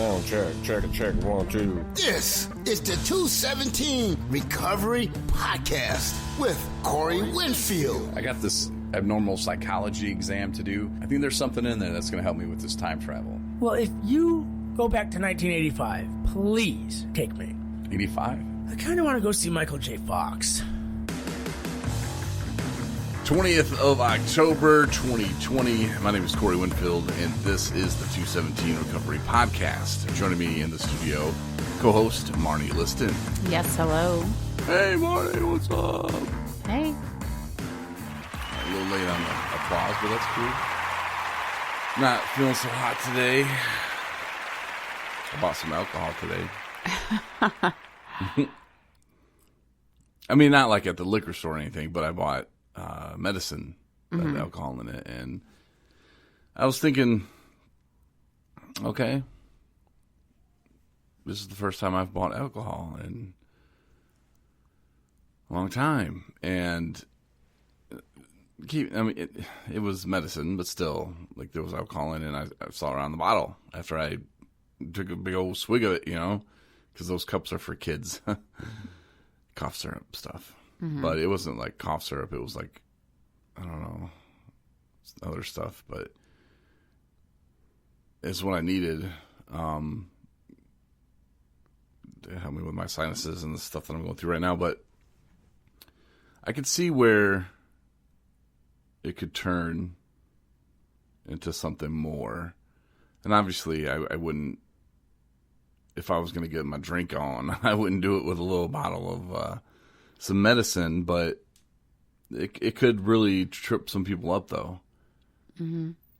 Sound check, 1, 2. This is the 217 Recovery Podcast with Corey Winfield. I got this abnormal psychology exam to do. I think there's something in there that's going to help me with this time travel. Well, if you go back to 1985, please take me. 85? I kind of want to go see Michael J. Fox. 20th of October, 2020. My name is Corey Winfield, and this is the 217 Recovery Podcast. Joining me in the studio, co-host Marnie Liston. Yes, hello. Hey, Marnie, what's up? Hey. A little late on the applause, but that's cool. Not feeling so hot today. I bought some alcohol today. I mean, not like at the liquor store or anything, but I bought medicine that had alcohol in it, and I was thinking, okay, this is the first time I've bought alcohol in a long time, and it was medicine, but still, like, there was alcohol in it, and I saw it on the bottle after I took a big old swig of it, you know, because those cups are for kids. Cough syrup stuff. But it wasn't like cough syrup. It was like, I don't know, other stuff. But it's what I needed to help me with my sinuses and the stuff that I'm going through right now. But I could see where it could turn into something more. And obviously, I wouldn't, if I was going to get my drink on, I wouldn't do it with a little bottle of some medicine, but it could really trip some people up, though,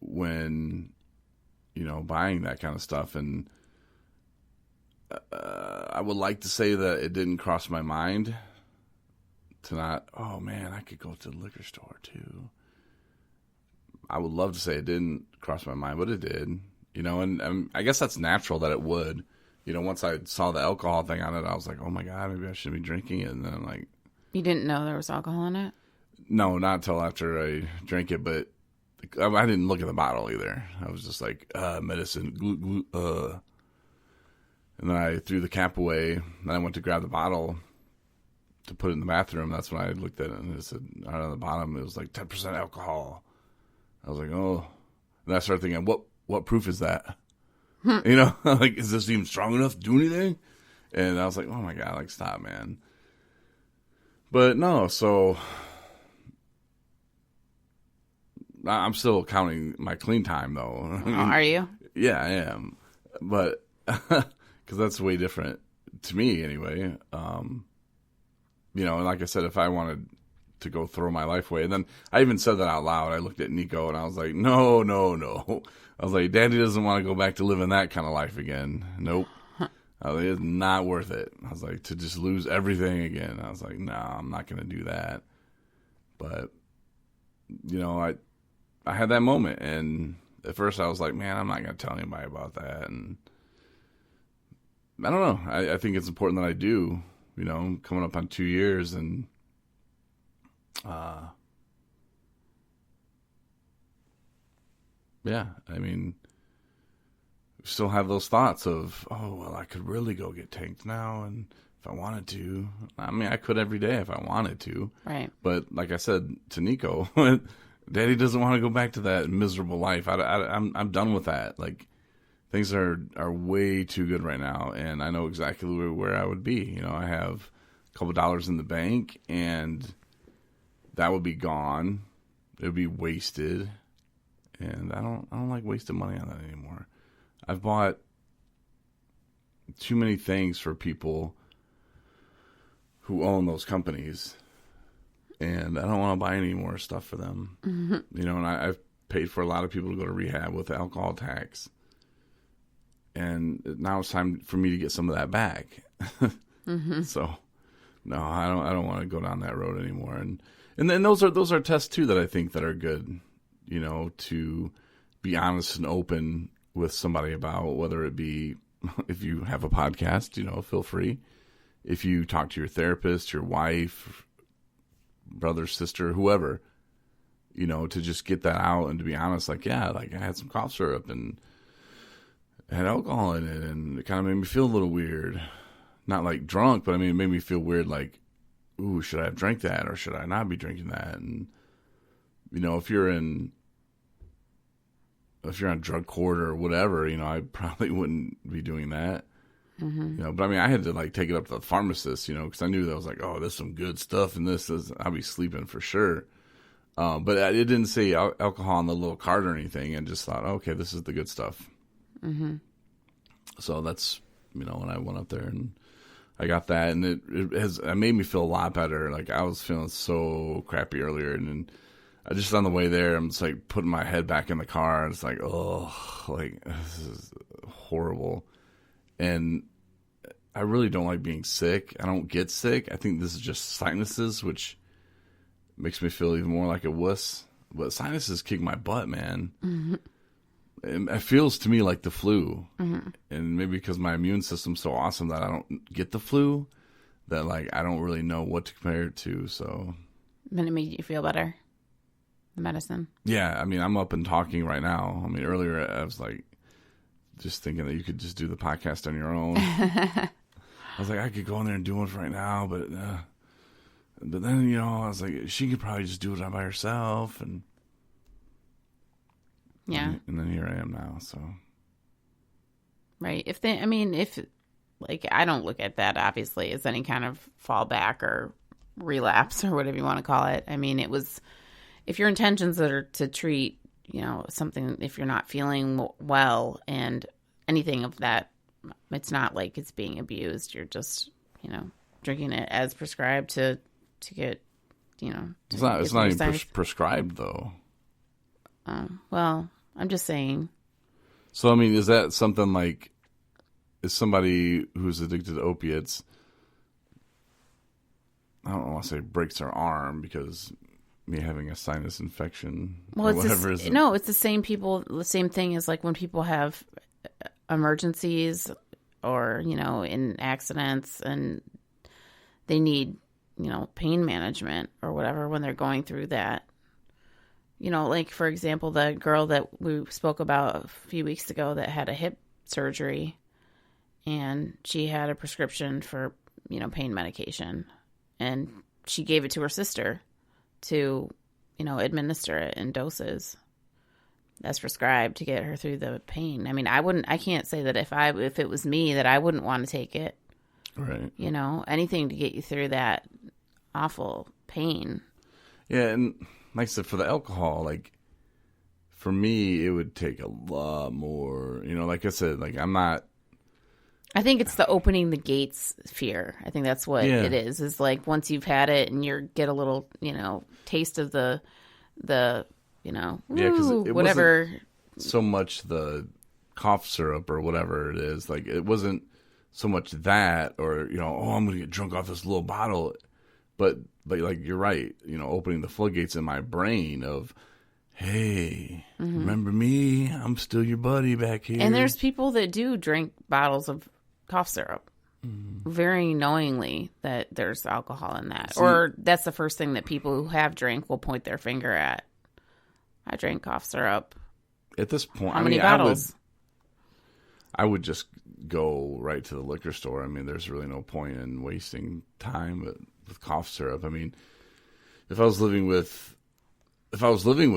when, you know, buying that kind of stuff. And I would like to say that it didn't cross my mind to not, oh, man, I could go to the liquor store, too. I would love to say it didn't cross my mind, but it did, you know, and I guess that's natural that it would. You know, once I saw the alcohol thing on it, I was like, oh, my God, maybe I shouldn't be drinking it. And then I'm like... You didn't know there was alcohol in it? No, not until after I drank it, but I didn't look at the bottle either. I was just like, medicine, And then I threw the cap away, and I went to grab the bottle to put it in the bathroom. That's when I looked at it, and it said, right on the bottom, it was like 10% alcohol. I was like, oh. And I started thinking, what proof is that? You know, like, is this even strong enough to do anything? And I was like, oh my God, like, stop, man. But no, so I'm still counting my clean time, though. Oh, are you? Yeah, I am. But, because that's way different to me anyway. You know, and like I said, if I wanted to go throw my life away, and then I even said that out loud. I looked at Nico and I was like, no. I was like, Daddy doesn't want to go back to living that kind of life again. Nope. I was like, it's not worth it. I was like, to just lose everything again. I was like, no, I'm not going to do that. But, you know, I had that moment. And at first I was like, man, I'm not going to tell anybody about that. And I don't know. I think it's important that I do, you know, coming up on 2 years. And, yeah, I mean, still have those thoughts of, oh, well, I could really go get tanked now, and if I wanted to. I mean, I could every day if I wanted to. Right. But like I said to Nico, Daddy doesn't want to go back to that miserable life. I'm done with that. Like, things are way too good right now, and I know exactly where I would be. You know, I have a couple dollars in the bank, and that would be gone. It would be wasted. And I don't like wasting money on that anymore. I've bought too many things for people who own those companies, and I don't want to buy any more stuff for them. You know, and I've paid for a lot of people to go to rehab with alcohol tax, and now it's time for me to get some of that back. So, no, I don't want to go down that road anymore. And then those are tests too that I think that are good. You know, to be honest and open with somebody about, whether it be, if you have a podcast, you know, feel free. If you talk to your therapist, your wife, brother, sister, whoever, you know, to just get that out and to be honest, like, yeah, like I had some cough syrup and had alcohol in it, and it kind of made me feel a little weird. Not like drunk, but I mean, it made me feel weird. Like, ooh, should I have drank that, or should I not be drinking that? And if you're on drug court or whatever, I probably wouldn't be doing that. Mm-hmm. But I mean, I had to like take it up to the pharmacist, because I knew that was like, oh, there's some good stuff in this. I'll be sleeping for sure. But it didn't say alcohol on the little card or anything, and just thought, okay, this is the good stuff. Mm-hmm. So that's, when I went up there and I got that, and it made me feel a lot better. Like, I was feeling so crappy earlier, and then I just on the way there, I'm just like putting my head back in the car, and it's like, oh, like, this is horrible. And I really don't like being sick. I don't get sick. I think this is just sinuses, which makes me feel even more like a wuss. But sinuses kick my butt, man. Mm-hmm. It feels to me like the flu. Mm-hmm. And maybe because my immune system's so awesome that I don't get the flu, that like I don't really know what to compare it to. So, Then it made you feel better, the medicine. Yeah, I mean, I'm up and talking right now. I mean, earlier I was like just thinking that you could just do the podcast on your own. I was like, I could go in there and do one right now, but then, I was like, she could probably just do it by herself. And yeah. And then here I am now, so. Right. I don't look at that, obviously, as any kind of fallback or relapse or whatever you want to call it. I mean, if your intentions are to treat, something, if you're not feeling well and anything of that, it's not like it's being abused. You're just, drinking it as prescribed to get, It's not even prescribed, though. Well, I'm just saying. So, I mean, is that something like, is somebody who's addicted to opiates, I don't want to say breaks their arm because me having a sinus infection or whatever is. No, it's the same people, the same thing as like when people have emergencies or, in accidents and they need, pain management or whatever when they're going through that. Like, for example, the girl that we spoke about a few weeks ago that had a hip surgery and she had a prescription for, pain medication, and she gave it to her sister to, administer it in doses as prescribed to get her through the pain. I mean, I can't say that if it was me that I wouldn't want to take it. Right. Anything to get you through that awful pain. Yeah. And like I said, for the alcohol, like for me, it would take a lot more, like I said, like I think it's the opening the gates fear. I think that's what it is like once you've had it and you get a little, taste of the because it whatever. Wasn't so much the cough syrup or whatever it is. Like, it wasn't so much that or, I'm going to get drunk off this little bottle. But like, you're right, opening the floodgates in my brain of, hey, remember me? I'm still your buddy back here. And there's people that do drink bottles of cough syrup very knowingly that there's alcohol in that. Or that's the first thing that people who have drank will point their finger at. I drank cough syrup. At this point, how many bottles? I would just go right to the liquor store. I mean, there's really no point in wasting time with cough syrup. I mean, if I was living with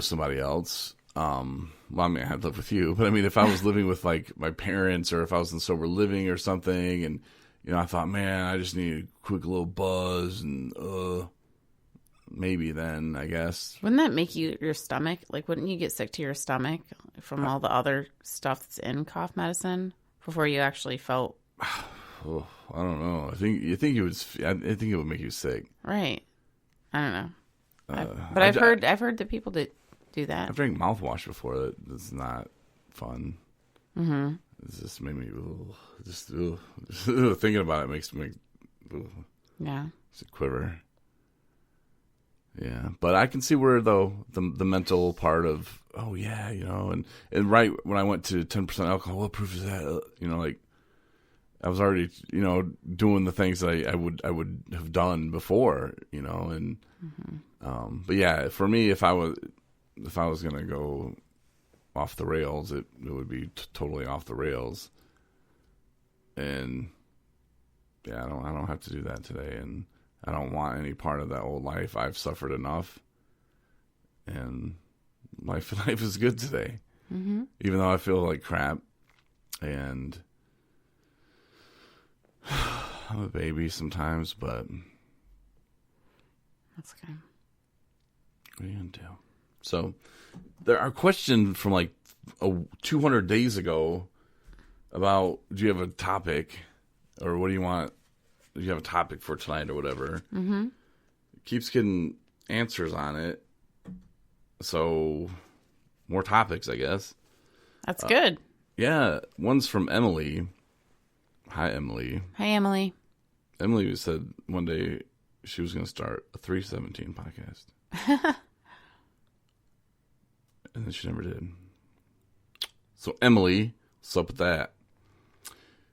somebody else, well, I mean, I'd live with you, but I mean, if I was living with like my parents or if I was in sober living or something, and I thought, man, I just need a quick little buzz, and maybe then I guess. Wouldn't that make your stomach, like, wouldn't you get sick to your stomach from all the other stuff that's in cough medicine before you actually felt? Oh, I don't know. I think it would make you sick. Right. I don't know. But I've heard that people that do that. I've drank mouthwash before. That's not fun. Mm-hmm. It's just made me thinking about it makes me yeah. It's a quiver. Yeah, but I can see where though the mental part of and right when I went to 10% alcohol, what proof is that? Like I was already doing the things that I would have done before, and but yeah, for me, if I was gonna go off the rails, it would be totally off the rails. And yeah, I don't have to do that today, and I don't want any part of that old life. I've suffered enough, and life is good today. Mm-hmm. Even though I feel like crap, and I'm a baby sometimes, but that's okay. What are you gonna do? So, our question from like 200 days ago about, do you have a topic, or what do you want? Do you have a topic for tonight or whatever? Mm-hmm. Keeps getting answers on it. So, more topics, I guess. That's good. Yeah. One's from Emily. Hi, Emily. Hi, Emily. Emily said one day she was going to start a 317 podcast. And then she never did. So, Emily, what's up with that?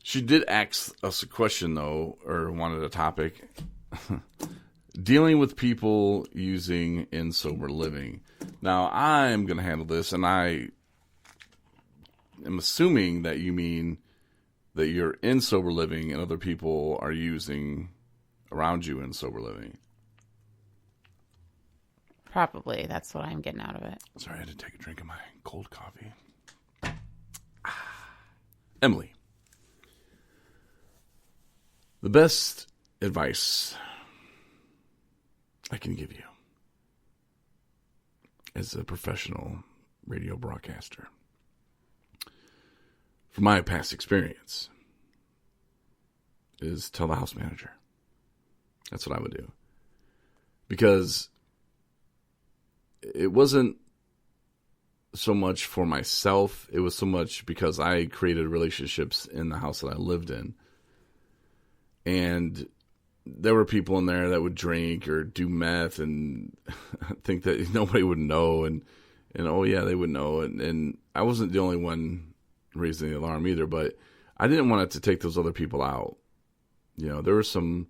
She did ask us a question, though, or wanted a topic. Dealing with people using in sober living. Now, I'm going to handle this, and I am assuming that you mean that you're in sober living and other people are using around you in sober living. Probably. That's what I'm getting out of it. Sorry, I had to take a drink of my cold coffee. Emily. The best advice I can give you as a professional radio broadcaster, from my past experience, is tell the house manager. That's what I would do. Because it wasn't so much for myself, it was so much because I created relationships in the house that I lived in. And there were people in there that would drink or do meth and think that nobody would know. And oh, yeah, they would know. And I wasn't the only one raising the alarm either, but I didn't want it to take those other people out. You know, there were some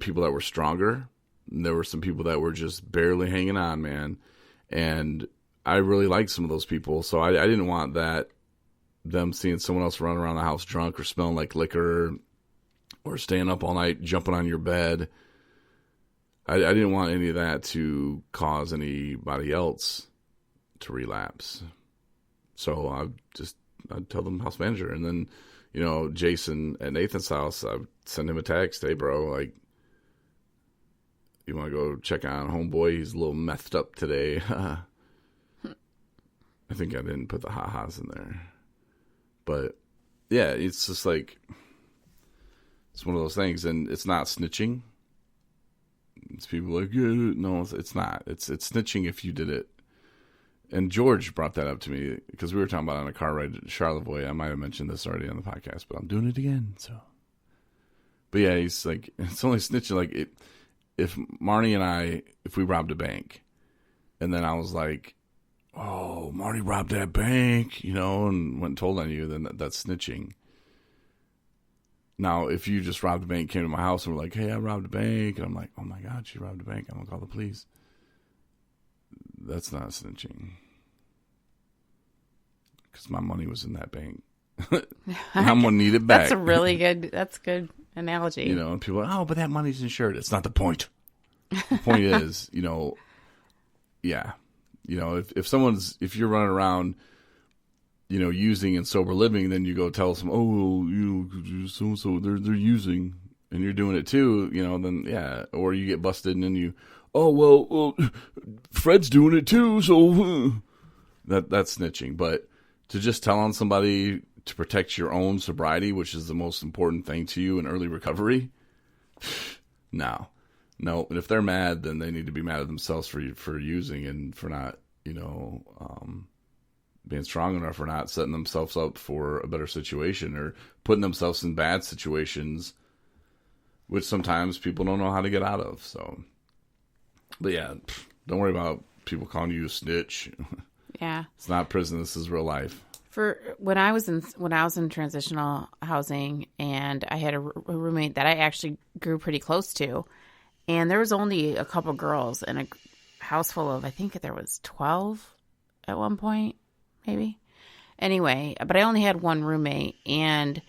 people that were stronger. And there were some people that were just barely hanging on, man. And I really liked some of those people. So I didn't want them seeing someone else running around the house drunk or smelling like liquor or staying up all night, jumping on your bed. I didn't want any of that to cause anybody else to relapse. So I'd tell them house manager. And then, you know, Jason at Nathan's house, I'd send him a text. Hey, bro, like, you want to go check on homeboy? He's a little methed up today. I think I didn't put the ha-has in there. But, yeah, it's just like, it's one of those things. And it's not snitching. It's people like, yeah, no, it's not. It's snitching if you did it. And George brought that up to me because we were talking about on a car ride to Charlevoix. I might have mentioned this already on the podcast, but I'm doing it again. So, but yeah, he's like, it's only snitching. Like, if Marnie and I, if we robbed a bank, and then I was like, oh, Marty robbed that bank, you know, and went and told on you, then that's snitching. Now, if you just robbed a bank, came to my house and were like, hey, I robbed a bank, and I'm like, oh my God, she robbed a bank, I'm going to call the police. That's not snitching. Because my money was in that bank. I'm going to need it back. That's good analogy. You know, and people are, oh, but that money's insured. It's not the point. The point is, you know, yeah. You know, if you're running around, you know, using and sober living, then you go tell some, oh, you know, so they're using, and you're doing it too, you know, then yeah. Or you get busted and then you, oh, well, Fred's doing it too, so that's snitching. But to just tell on somebody to protect your own sobriety, which is the most important thing to you in early recovery, no. And if they're mad, then they need to be mad at themselves for using and for not, you know, being strong enough, or not setting themselves up for a better situation, or putting themselves in bad situations, which sometimes people don't know how to get out of. So, but yeah, don't worry about people calling you a snitch. Yeah, it's not prison. This is real life. For when I was in transitional housing, and I had a roommate that I actually grew pretty close to, and there was only a couple girls in a house full of, I think there was 12 at one point, maybe. Anyway, but I only had one roommate, and